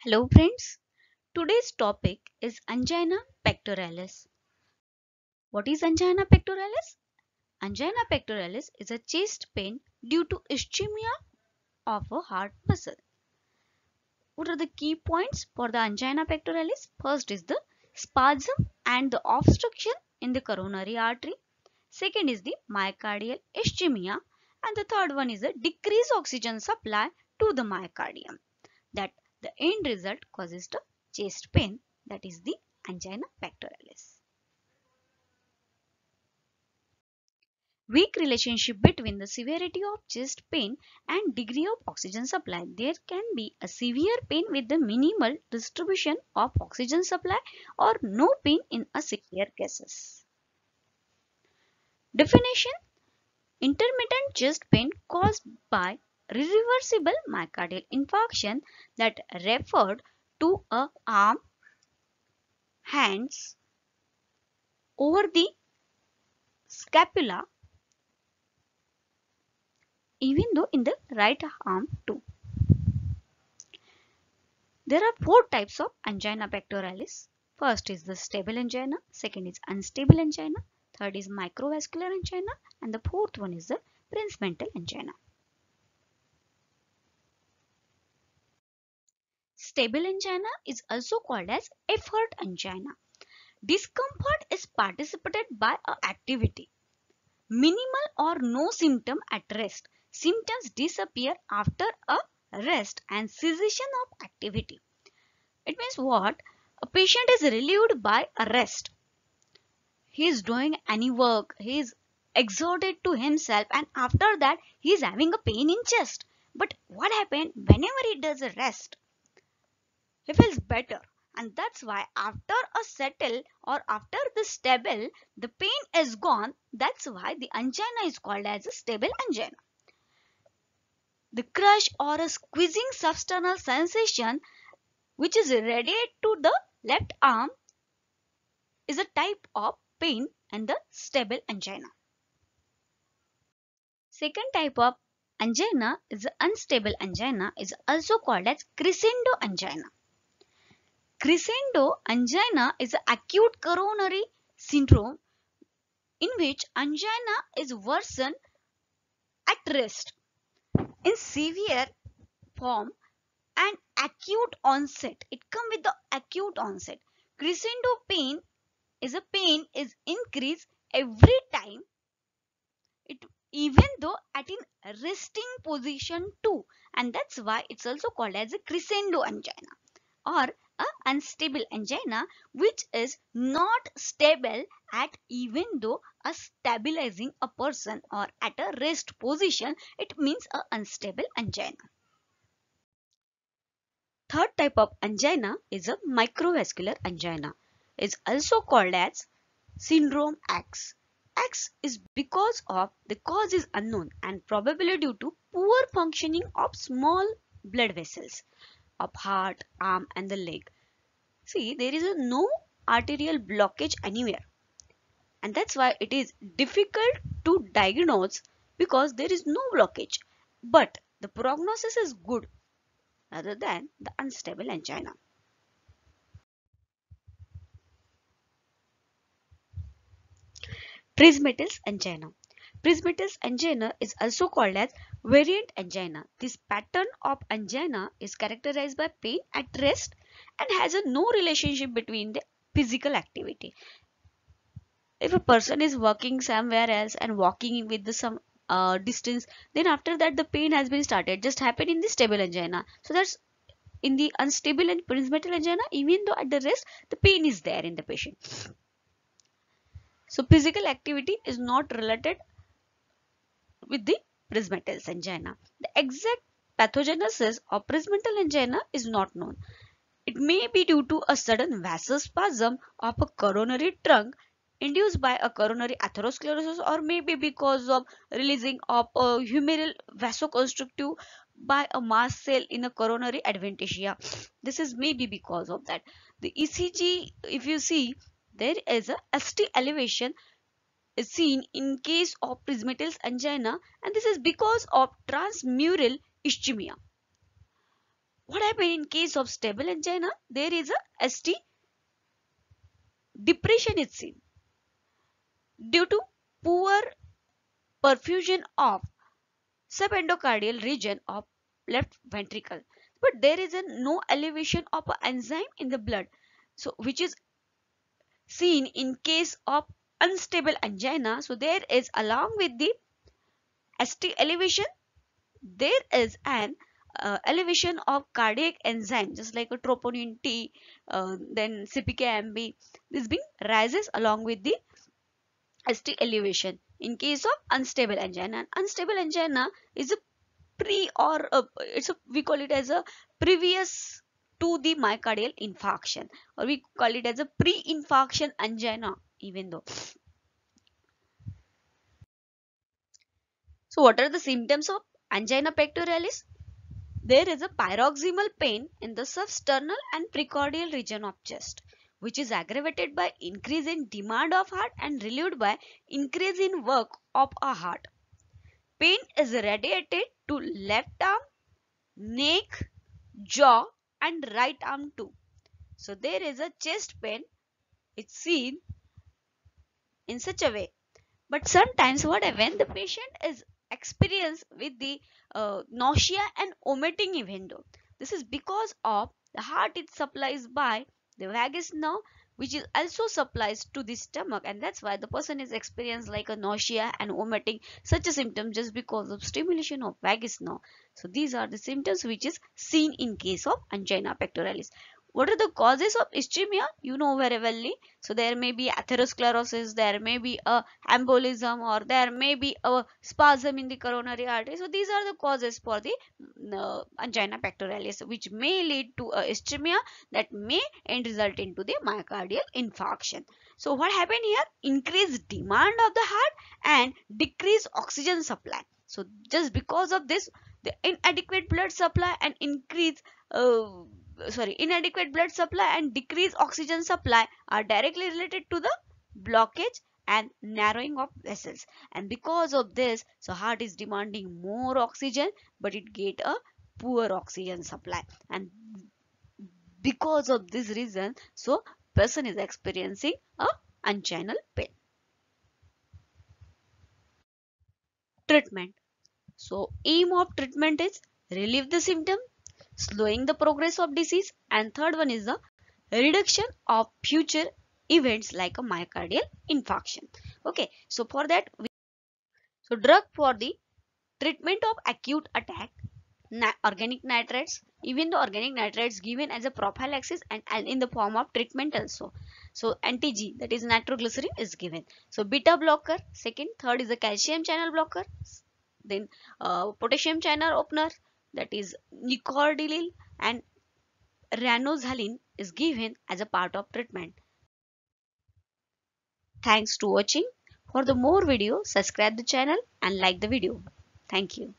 Hello friends, today's topic is angina pectoralis. What is angina pectoralis? Angina pectoralis is a chest pain due to ischemia of a heart muscle. What are the key points for the angina pectoralis? First is the spasm and the obstruction in the coronary artery. Second is the myocardial ischemia, and the third one is the decreased oxygen supply to the myocardium. That the end result causes the chest pain, that is the angina pectoralis. Weak relationship between the severity of chest pain and degree of oxygen supply. There can be a severe pain with the minimal distribution of oxygen supply or no pain in a severe cases. Definition: intermittent chest pain caused by irreversible myocardial infarction that referred to a arm, hands, over the scapula, even though in the right arm too. There are four types of angina pectoralis. First is the stable angina, second is unstable angina, third is microvascular angina, and the fourth one is the Prinzmetal angina. Stable angina is also called as effort angina. Discomfort is participated by a activity. Minimal or no symptom at rest. Symptoms disappear after a rest and cessation of activity. It means what? A patient is relieved by a rest. He is doing any work, he is exerted to himself, and after that he is having a pain in chest. But what happened whenever he does a rest? He feels better. And that's why after a settle or after the stable, the pain is gone. That's why the angina is called as a stable angina. The crush or a squeezing substernal sensation which is radiate to the left arm is a type of pain and the stable angina. Second type of angina is the unstable angina, is also called as crescendo angina. Crescendo angina is an acute coronary syndrome in which angina is worsened at rest. In severe form and acute onset, it comes with the acute onset. Crescendo pain is a pain is increased every time, it even though at in resting position too, and that's why it's also called as a crescendo angina or a unstable angina, which is not stable at even though a stabilizing a person or at a rest position, it means a unstable angina. Third type of angina is a microvascular angina, is also called as syndrome X. X is because of the cause is unknown and probably due to poor functioning of small blood vessels of heart, arm and the leg. See, there is no arterial blockage anywhere, and that's why it is difficult to diagnose because there is no blockage. But the prognosis is good rather than the unstable angina. Prismatis angina. Prismatis angina is also called as variant angina. This pattern of angina is characterized by pain at rest and has a no relationship between the physical activity. If a person is working somewhere else and walking with some distance, then after that the pain has been started, just happened in the stable angina. So that's in the unstable and prismatic angina, even though at the rest the pain is there in the patient. So physical activity is not related with the prismatic angina. The exact pathogenesis of prismatic angina is not known. It may be due to a sudden vasospasm of a coronary trunk induced by a coronary atherosclerosis, or maybe because of releasing of a humoral vasoconstrictive by a mast cell in a coronary adventitia. This is maybe because of that. The ECG, if you see, there is a ST elevation is seen in case of prismatic angina, and this is because of transmural ischemia. What happened in case of stable angina? There is a ST depression is seen due to poor perfusion of subendocardial region of left ventricle. But there is no elevation of a enzyme in the blood, so which is seen in case of unstable angina. So there is, along with the ST elevation, there is an elevation of cardiac enzyme just like a troponin T, then CPKMB. This being rises along with the ST elevation in case of unstable angina. And unstable angina is a pre or we call it as a previous to the myocardial infarction, or we call it as a pre-infarction angina even though. So what are the symptoms of angina pectoralis? There is a paroxysmal pain in the substernal and precordial region of chest, which is aggravated by increase in demand of heart and relieved by increase in work of a heart. Pain is radiated to left arm, neck, jaw and right arm too. So there is a chest pain. It's seen in such a way. But sometimes what happens, the patient is experienced with the nausea and vomiting even though. This is because of the heart is supplies by the vagus nerve, which is also supplies to the stomach, and that's why the person is experienced like a nausea and vomiting, such a symptom just because of stimulation of vagus nerve. So these are the symptoms which is seen in case of angina pectoralis. What are the causes of ischemia? You know very well. So there may be atherosclerosis, there may be a embolism, or there may be a spasm in the coronary artery. So these are the causes for the angina pectoralis, which may lead to a ischemia that may end result into the myocardial infarction. So what happened here? Increased demand of the heart and decreased oxygen supply. So just because of this, the inadequate blood supply and inadequate blood supply and decreased oxygen supply are directly related to the blockage and narrowing of vessels. And because of this, so heart is demanding more oxygen, but it get a poor oxygen supply, and because of this reason, so person is experiencing a anginal pain. Treatment. So aim of treatment is relieve the symptom, slowing the progress of disease, and third one is the reduction of future events like a myocardial infarction. Okay, so for that, so drug for the treatment of acute attack, organic nitrates, even the organic nitrates given as a prophylaxis and in the form of treatment also. So anti-G, that is nitroglycerin, is given. So beta blocker, second, third is the calcium channel blocker, then potassium channel opener, that is nicordilil, and ranolazine is given as a part of treatment. Thanks to watching. For the more video, subscribe the channel and like the video. Thank you.